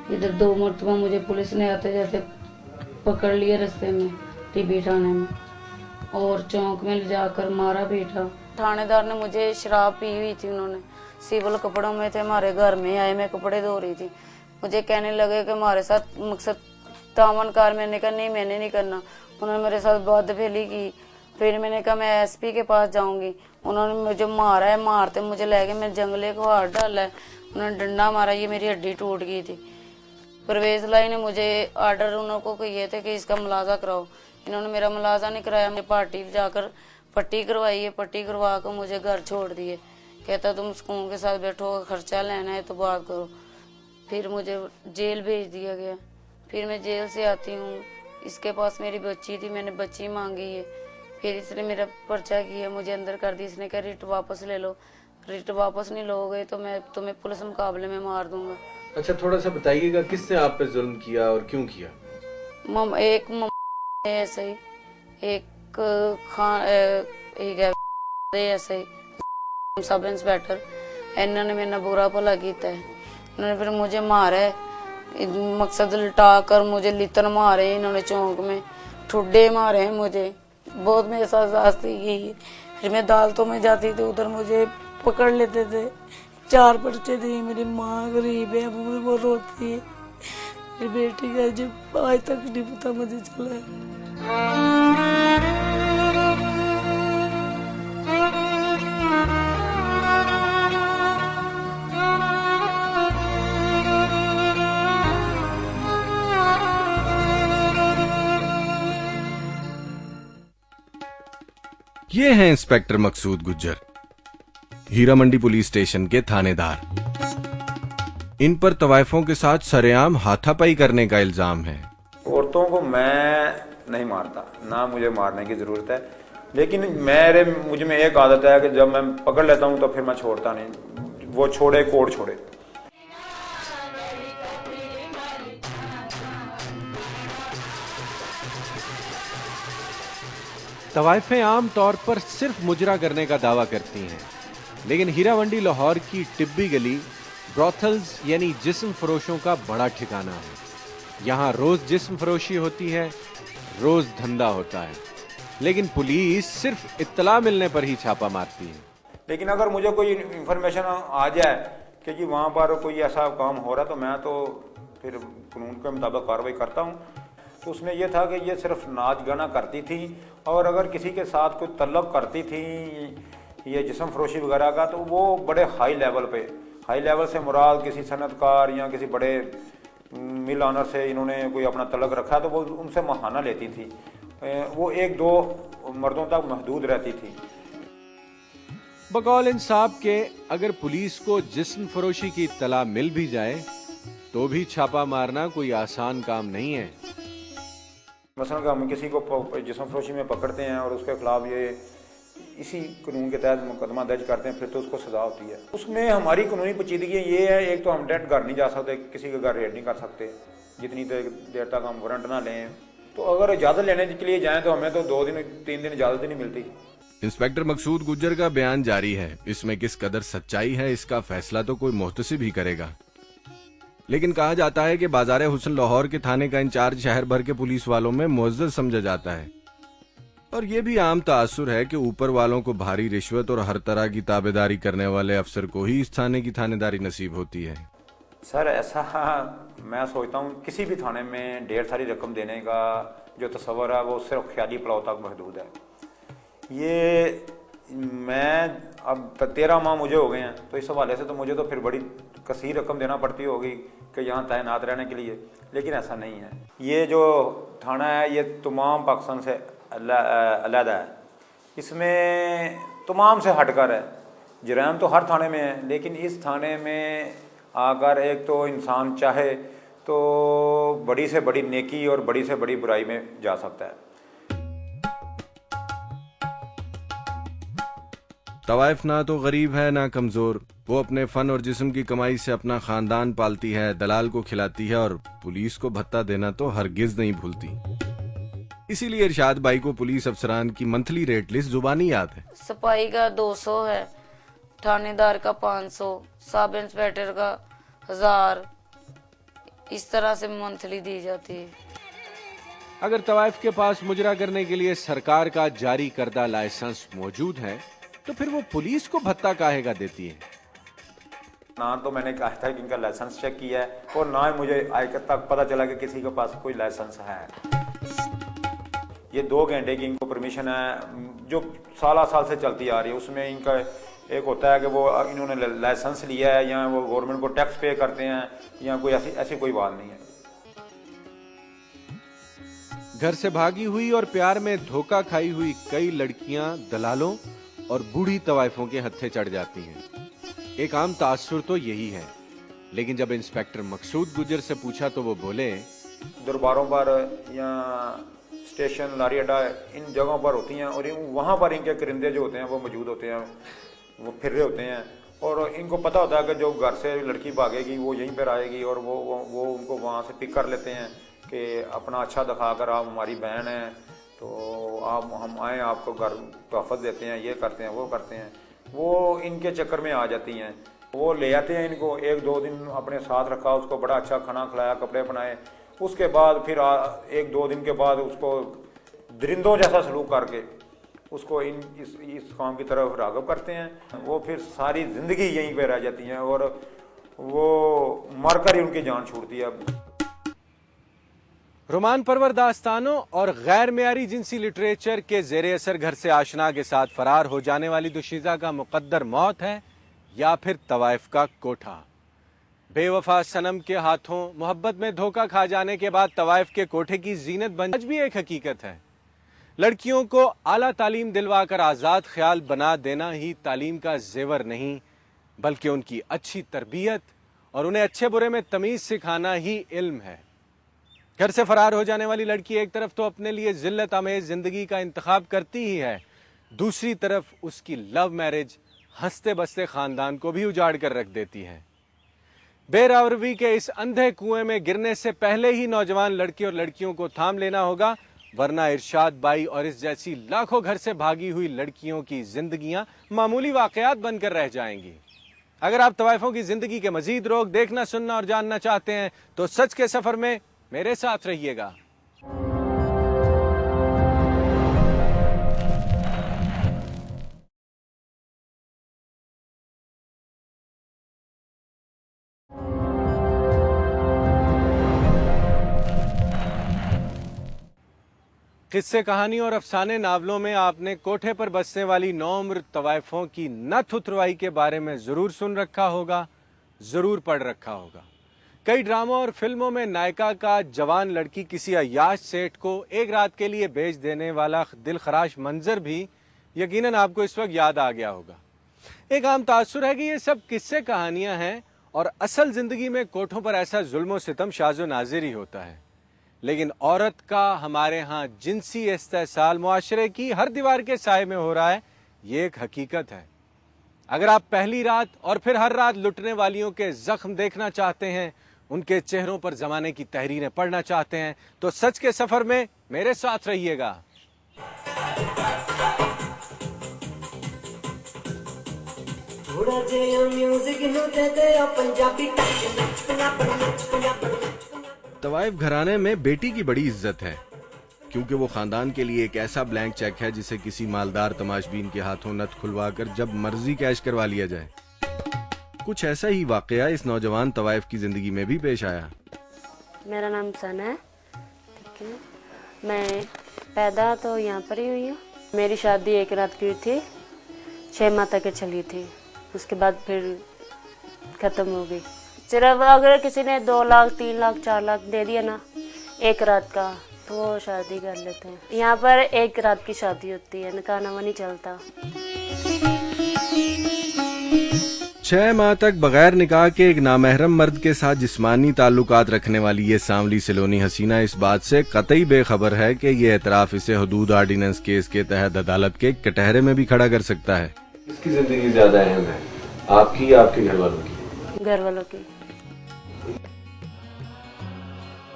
इधर 2 मरतबा मुझे पुलिस ने आते जाते पकड़ लिया रास्ते में, टीबी थाने में, और चौक में ले जाकर मारा पीटा। थानेदार ने मुझे शराब पी हुई थी, उन्होंने सिविल कपड़ों में थे, हमारे घर में आए, मैं कपड़े धो रही थी, मुझे कहने लगे कि हमारे साथ मकसद तामन कार। मैंने कहा नहीं, मैंने नहीं करना। उन्होंने मेरे साथ बदफेली की। फिर मैंने कहा मैं एसपी के पास जाऊंगी। उन्होंने मुझे मारा है, मारते मुझे ले गए, मैं जंगले को हाथ डाला है, उन्होंने डंडा मारा, ये मेरी हड्डी टूट गई थी। परवेज लाई ने मुझे आर्डर उनको किए थे कि इसका मुलाजा कराओ, इन्होंने मेरा मुलाजा नहीं कराया। मैं पार्टी जाकर पट्टी करवाई है, पट्टी करवा कर मुझे घर छोड़ दिए। कहता तुम सुकून के साथ बैठो, खर्चा लेना है तो बात करो। फिर मुझे जेल भेज दिया गया। फिर मैं जेल से आती हूँ, इसके पास मेरी बच्ची थी, मैंने बच्ची मांगी है। फिर इसने मेरा पर्चा किया, मुझे अंदर कर दी। इसने कहा रिट वापस ले लो, रिट वापस नहीं लोगे तो मैं तुम्हें पुलिस मुकाबले में मार दूंगा। अच्छा, थोड़ा सा बताइएगा किसने आप पे जुल्म किया और क्यों किया? एक ऐसे ही, एक खान एक ऐसे ही सब इंस्पेक्टर, इन्होंने मेरा बुरा भला किया है। इन्होंने फिर मुझे मारा है, मकसद लटा कर मुझे लितर मारे इन्होंने, चौक में ठुड्डे मारे हैं मुझे, बहुत मेरे साथ जास्ती की है। फिर मैं अदालतों में जाती थी, उधर मुझे पकड़ लेते थे। 4 पर्चे थे। मेरी माँ गरीब है, वो रोती है। मेरी बेटी का जब आज तक नहीं पता मुझे चला है। ये हैं इंस्पेक्टर मकसूद गुज्जर, हीरा मंडी पुलिस स्टेशन के थानेदार। इन पर तवाइफों के साथ सरेआम हाथापाई करने का इल्जाम है। औरतों को मैं नहीं मारता, ना मुझे मारने की जरूरत है, लेकिन मुझ में एक आदत है कि जब मैं पकड़ लेता हूं तो फिर मैं छोड़ता नहीं। वो छोड़े कोड छोड़े। तवाइफें आम तौर पर सिर्फ मुजरा करने का दावा करती हैं, लेकिन हीरा मंडी लाहौर की टिब्बी गली ब्रॉथल्स यानी जिस्म फरोशों का बड़ा ठिकाना है। यहाँ रोज जिस्म फरोशी होती है, रोज धंधा होता है, लेकिन पुलिस सिर्फ इत्तला मिलने पर ही छापा मारती है। लेकिन अगर मुझे कोई इंफॉर्मेशन आ जाए कि जी वहाँ पर कोई ऐसा काम हो रहा, तो मैं तो फिर कानून के मुताबिक कार्रवाई करता हूँ। तो उसमें यह था कि ये सिर्फ नाच गाना करती थी, और अगर किसी के साथ कोई तल्लुक़ करती थी ये जिस्म फरोशी वगैरह का, तो वो बड़े हाई लेवल से मुराद किसी सनतकार या किसी बड़े मिल ऑनर से इन्होंने कोई अपना तल्लुक़ रखा, तो वो उनसे महाना लेती थी। वो 1-2 मर्दों तक महदूद रहती थी। बकौल इंसाफ के अगर पुलिस को जिस्म फरोशी की इत्तला मिल भी जाए तो भी छापा मारना कोई आसान काम नहीं है। मसलन हम किसी को जिस्म फरोशी में पकड़ते हैं और उसके खिलाफ ये इसी कानून के तहत मुकदमा दर्ज करते हैं, फिर तो उसको सजा होती है। उसमें हमारी कानूनी पेचीदगी ये है, एक तो हम डायरेक्ट घर नहीं जा सकते, किसी के घर रेड नहीं कर सकते जितनी देर तक हम वारंट ना लें। तो अगर इजाज़त लेने के लिए जाएं तो हमें तो 2-3 दिन इजाज़त ही नहीं मिलती। इंस्पेक्टर मकसूद गुज्जर का बयान जारी है। इसमें किस कदर सच्चाई है इसका फैसला तो कोई मुहतसिब ही करेगा, लेकिन कहा जाता है कि बाजारे हुस्न लाहौर के थाने का इंचार्ज शहर भर के पुलिस वालों में मुअज्जज समझा जाता है, और यह भी आम तासुर है कि ऊपर वालों को भारी रिश्वत और हर तरह की ताबेदारी करने वाले अफसर को ही इस थाने की थानेदारी नसीब होती है। सर ऐसा मैं सोचता हूँ किसी भी थाने में ढेर सारी रकम देने का जो तस्वर है वो सिर्फ ख्याली पुलाव तक महदूद है। ये मैं अब 13 माह मुझे हो गए हैं, तो इस हवाले से तो मुझे तो फिर बड़ी कसीर रकम देना पड़ती होगी कि यहाँ तैनात रहने के लिए, लेकिन ऐसा नहीं है। ये जो थाना है ये तमाम पाकिस्तान से अलग है, इसमें तमाम से हटकर है। जराइम तो हर थाने में है, लेकिन इस थाने में आकर एक तो इंसान चाहे तो बड़ी से बड़ी नेकी और बड़ी से बड़ी बुराई में जा सकता है। तवाइफ ना तो गरीब है ना कमजोर, वो अपने फन और जिस्म की कमाई से अपना खानदान पालती है, दलाल को खिलाती है और पुलिस को भत्ता देना तो हरगिज नहीं भूलती। इसीलिए इरशाद भाई को पुलिस अफसरान की मंथली रेट लिस्ट जुबानी याद है। सफाई का 200 है, थानेदार का 500, सब इंस्पेक्टर का 1000, इस तरह से मंथली दी जाती है। अगर तवाइफ के पास मुजरा करने के लिए सरकार का जारी करदा लाइसेंस मौजूद है तो फिर वो पुलिस को भत्ता काहे का देती है? ना तो मैंने कहा था कि इनका लाइसेंस चेक किया है और ना ही मुझे आज तक पता चला कि किसी के पास कोई लाइसेंस है। ये 2 घंटे की इनको परमिशन है जो साल से चलती आ रही है। उसमें इनका एक होता है कि वो इन्होंने लाइसेंस लिया है या वो गवर्नमेंट को टैक्स पे करते हैं या कोई ऐसी कोई बात नहीं है। घर से भागी हुई और प्यार में धोखा खाई हुई कई लड़कियां दलालों और बूढ़ी तवाइफों के हत्थे चढ़ जाती हैं। एक आम तासुर तो यही है, लेकिन जब इंस्पेक्टर मकसूद गुजर से पूछा तो वो बोले, दरबारों पर या स्टेशन लारी अड्डा इन जगहों पर होती हैं और वहाँ पर इनके करिंदे जो होते हैं वो मौजूद होते हैं, वो फिर रहे होते हैं और इनको पता होता है कि जो घर से लड़की भागेगी वो यहीं पर आएगी और वो उनको वहाँ से पिक कर लेते हैं कि अपना अच्छा दिखाकर आप हमारी बहन हैं तो हम आए आपको घर तोहफत देते हैं, ये करते हैं वो करते हैं। वो इनके चक्कर में आ जाती हैं। वो ले आते हैं इनको, 1-2 दिन अपने साथ रखा, उसको बड़ा अच्छा खाना खिलाया, कपड़े बनाए, उसके बाद फिर 1-2 दिन के बाद उसको दरिंदों जैसा सलूक करके उसको इस काम की तरफ राग़िब करते हैं। वो फिर सारी ज़िंदगी यहीं पे रह जाती हैं और वो मरकर ही उनकी जान छूटती है। रोमान परवर दास्तानों और गैर मेयारी जिनसी लिटरेचर के जेरे असर घर से आशना के साथ फरार हो जाने वाली दुशीज़ा का मुकद्दर मौत है या फिर तवाइफ का कोठा। बेवफा सनम के हाथों मोहब्बत में धोखा खा जाने के बाद तवाइफ के कोठे की जीनत बन आज भी एक हकीकत है। लड़कियों को आला तालीम दिलवाकर आज़ाद ख्याल बना देना ही तालीम का जेवर नहीं, बल्कि उनकी अच्छी तरबियत और उन्हें अच्छे बुरे में तमीज़ सिखाना ही इल्म है। घर से फरार हो जाने वाली लड़की एक तरफ तो अपने लिए जिल्लत आमेज जिंदगी का इंतखाब करती ही है, दूसरी तरफ उसकी लव मैरिज हंसते बसते खानदान को भी उजाड़ कर रख देती है। बेरावरवी के इस अंधे कुएं में गिरने से पहले ही नौजवान लड़के और लड़कियों को थाम लेना होगा, वरना इरशाद बाई और इस जैसी लाखों घर से भागी हुई लड़कियों की जिंदगियां मामूली वाकयात बनकर रह जाएंगी। अगर आप तवाइफों की जिंदगी के मजीद रोग देखना, सुनना और जानना चाहते हैं तो सच के सफर में मेरे साथ रहिएगा। किस्से, कहानी और अफसाने नावलों में आपने कोठे पर बसने वाली 9 उम्र तवाइफों की नथ उतरवाई के बारे में जरूर सुन रखा होगा, जरूर पढ़ रखा होगा। कई ड्रामों और फिल्मों में नायिका का जवान लड़की किसी अय्याश सेठ को एक रात के लिए बेच देने वाला दिल खराश मंजर भी यकीनन आपको इस वक्त याद आ गया होगा। एक आम तासुर है कि ये सब किस्से कहानियां हैं और असल जिंदगी में कोठों पर ऐसा जुल्म और सितम शाज़ो नाज़िर ही होता है। लेकिन औरत का हमारे यहाँ जिनसी इस्तेसाल मुआशरे की हर दीवार के साए में हो रहा है, ये एक हकीकत है। अगर आप पहली रात और फिर हर रात लुटने वालियों के जख्म देखना चाहते हैं, उनके चेहरों पर जमाने की तहरीरें पढ़ना चाहते हैं, तो सच के सफर में मेरे साथ रहिएगा। तवाइफ घराने में बेटी की बड़ी इज्जत है, क्योंकि वो खानदान के लिए एक ऐसा ब्लैंक चेक है जिसे किसी मालदार तमाशबीन के हाथों नथ खुलवाकर जब मर्जी कैश करवा लिया जाए। कुछ ऐसा ही वाकया इस नौजवान तवाइफ की जिंदगी में भी पेश आया। मेरा नाम सना है, ठीक है। मैं पैदा तो यहाँ पर ही हुई हूँ। मेरी शादी एक रात की हुई थी, 6 माह तक चली थी, उसके बाद फिर ख़त्म हो गई। सिर्फ अगर किसी ने 2 लाख 3 लाख 4 लाख दे दिया ना एक रात का, तो वो शादी कर लेते हैं। यहाँ पर एक रात की शादी होती है, निकाह नामा नहीं चलता। 6 माह तक बगैर निकाह के एक नामहरम मर्द के साथ जिस्मानी ताल्लुकात रखने वाली ये सांवली सलोनी हसीना इस बात से कतई बेखबर है कि ये एतराफ इसे हुदूद आर्डिनेंस केस के तहत अदालत के कटहरे में भी खड़ा कर सकता है। किसकी जिंदगी ज्यादा अहम है, आपकी या आपके घर वालों की? घर वालों की।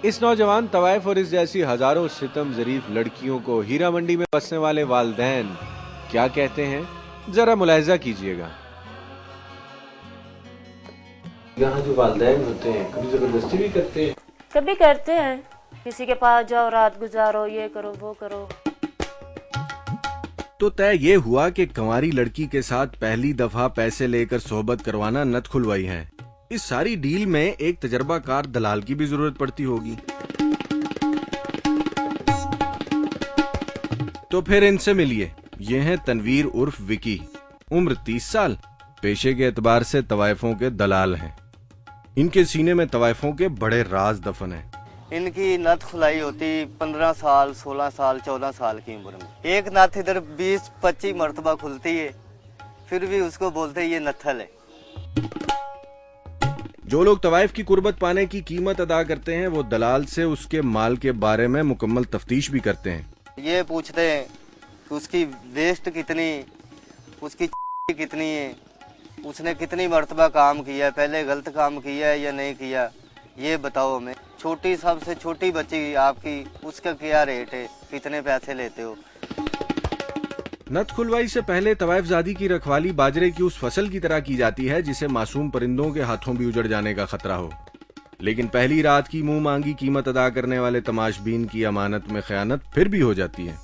इस नौजवान तवाइफ और इस जैसी हजारों सितम जरीफ लड़कियों को हीरा मंडी में बसने वाले वालिदैन क्या कहते हैं, जरा मुलाहिजा कीजिएगा। यहाँ जो वालिदैन होते हैं कभी जबरदस्ती भी करते हैं? कभी करते हैं, किसी के पास जाओ, रात गुजारो, ये करो वो करो। तो तय ये हुआ कि कंवारी लड़की के साथ पहली दफा पैसे लेकर सोहबत करवाना नथ खुलवाई है। इस सारी डील में एक तजर्बाकार दलाल की भी जरूरत पड़ती होगी। तो फिर इनसे मिलिए। ये हैं तनवीर उर्फ विकी, उम्र 30 साल, पेशे के एतबार से तवाइफों के दलाल हैं। इनके सीने में तवाइफों के बड़े राज दफन हैं। इनकी नथ खुलाई होती 15 साल, 16 साल, 14 साल की उम्र में। एक नथ इधर 20-25 मरतबा खुलती है, फिर भी उसको बोलते ये नथल है। जो लोग तवाइफ की कुर्बत पाने की कीमत अदा करते हैं, वो दलाल से उसके माल के बारे में मुकम्मल तफ्तीश भी करते हैं। ये पूछते हैं कि उसकी वेस्ट कितनी, उसकी कितनी है, उसने कितनी मरतबा काम किया है, पहले गलत काम किया है या नहीं किया, ये बताओ हमें। छोटी सबसे छोटी बच्ची आपकी, उसका क्या रेट है, कितने पैसे लेते हो। नथ खुलवाई से पहले तवाइफजादी की रखवाली बाजरे की उस फसल की तरह की जाती है जिसे मासूम परिंदों के हाथों भी उजड़ जाने का खतरा हो। लेकिन पहली रात की मुंह मांगी कीमत अदा करने वाले तमाशबीन की अमानत में खयानत फिर भी हो जाती है।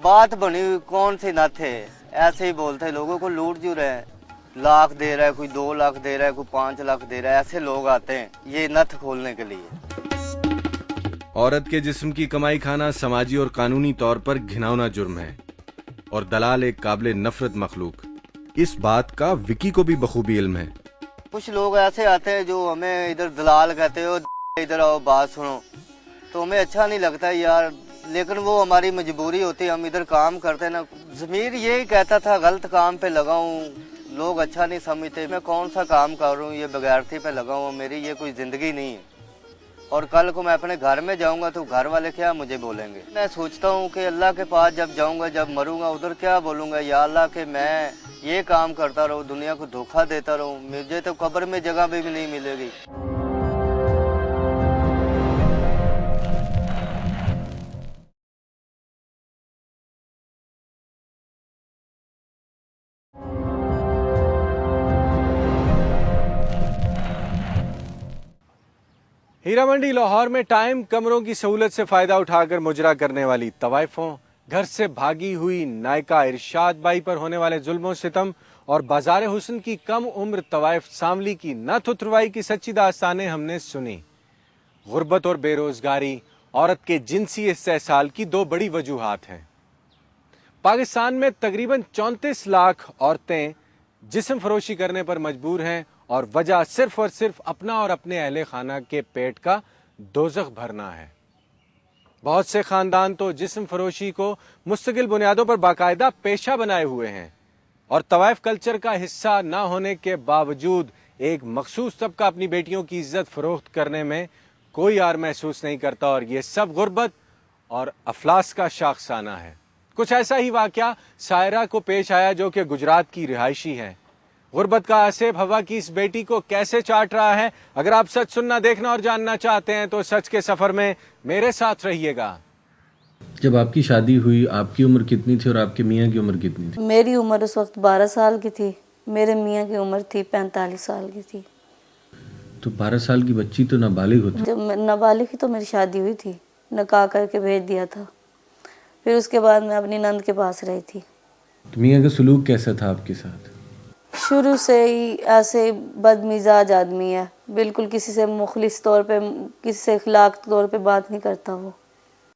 बात बनी हुई कौन सी नथ है, ऐसे ही बोलते हैं, लोगों को लूट जो रहे हैं। लाख दे रहा है, कोई 2 लाख दे रहा है, कोई 5 लाख दे रहा है, ऐसे लोग आते हैं ये नथ खोलने के लिए। औरत के जिस्म की कमाई खाना समाजी और कानूनी तौर पर घिनौना जुर्म है और दलाल एक काबिले नफरत मखलूक। इस बात का विकी को भी बखूबी इल्म है। कुछ लोग ऐसे आते हैं जो हमें इधर दलाल कहते हो, इधर आओ बात सुनो, तो हमें अच्छा नहीं लगता यार, लेकिन वो हमारी मजबूरी होती है, हम इधर काम करते ना। ज़मीर यही कहता था गलत काम पे लगाऊं, लोग अच्छा नहीं समझते, मैं कौन सा काम कर रहा हूँ, ये बगैरती पे लगा हूँ, मेरी ये कोई ज़िंदगी नहीं है। और कल को मैं अपने घर में जाऊंगा तो घर वाले क्या मुझे बोलेंगे। मैं सोचता हूँ कि अल्लाह के पास जब जाऊंगा, जब मरूंगा, उधर क्या बोलूंगा, या अल्लाह के मैं ये काम करता रहूँ, दुनिया को धोखा देता रहूँ, मुझे तो कब्र में जगह भी नहीं मिलेगी। हीरा मंडी लाहौर में टाइम कमरों की सहूलत से फायदा उठाकर मुजरा करने वाली तवाइफों, घर से भागी हुई नायका इरशाद बाई पर होने वाले जुल्मों सितम और बाजार हुस्न की कम उम्र तवाइफ सामली की नथ उतरवाई की सच्ची दास्तानें हमने सुनी। गुर्बत और बेरोजगारी औरत के जिनसी इस्तेहसाल की 2 बड़ी वजूहात हैं। पाकिस्तान में तकरीबन 34 लाख औरतें जिस्म फरोशी करने पर मजबूर हैं और वजह सिर्फ और सिर्फ अपना और अपने अहले खाना के पेट का दोज़ख भरना है। बहुत से खानदान तो जिस्म फरोशी को मुस्तकिल बुनियादों पर बाकायदा पेशा बनाए हुए हैं और तवाइफ कल्चर का हिस्सा ना होने के बावजूद एक मखसूस तबका अपनी बेटियों की इज्जत फरोख्त करने में कोई यार महसूस नहीं करता और ये सब गुर्बत और अफलास का शाखसाना है। कुछ ऐसा ही वाकया सायरा को पेश आया जो कि गुजरात की रिहायशी है। गुर्बत का आसेब हवा की इस बेटी को कैसे चाट रहा है। अगर आप सच सुनना, देखना और जानना चाहते हैं तो सच के सफर में मेरे साथ रहिएगा। जब आपकी शादी हुई आपकी उम्र कितनी थी और आपके मियाँ की उम्र कितनी थी? मेरी उम्र उस वक्त 12 साल की थी, मेरे मियाँ की उम्र थी 45 साल की थी। तो 12 साल की बच्ची तो नाबालिग होती। जब नाबालिग थी तो मेरी शादी हुई थी, निकाह करके भेज दिया था। फिर उसके बाद मैं अपनी नंद के पास रही थी। तो मियाँ का सलूक कैसा था आपके साथ? शुरू से ही ऐसे बदमिजाज आदमी है, बिल्कुल किसी से मुखलिस तौर पे, किसी से इखलाक तौर पे बात नहीं करता वो।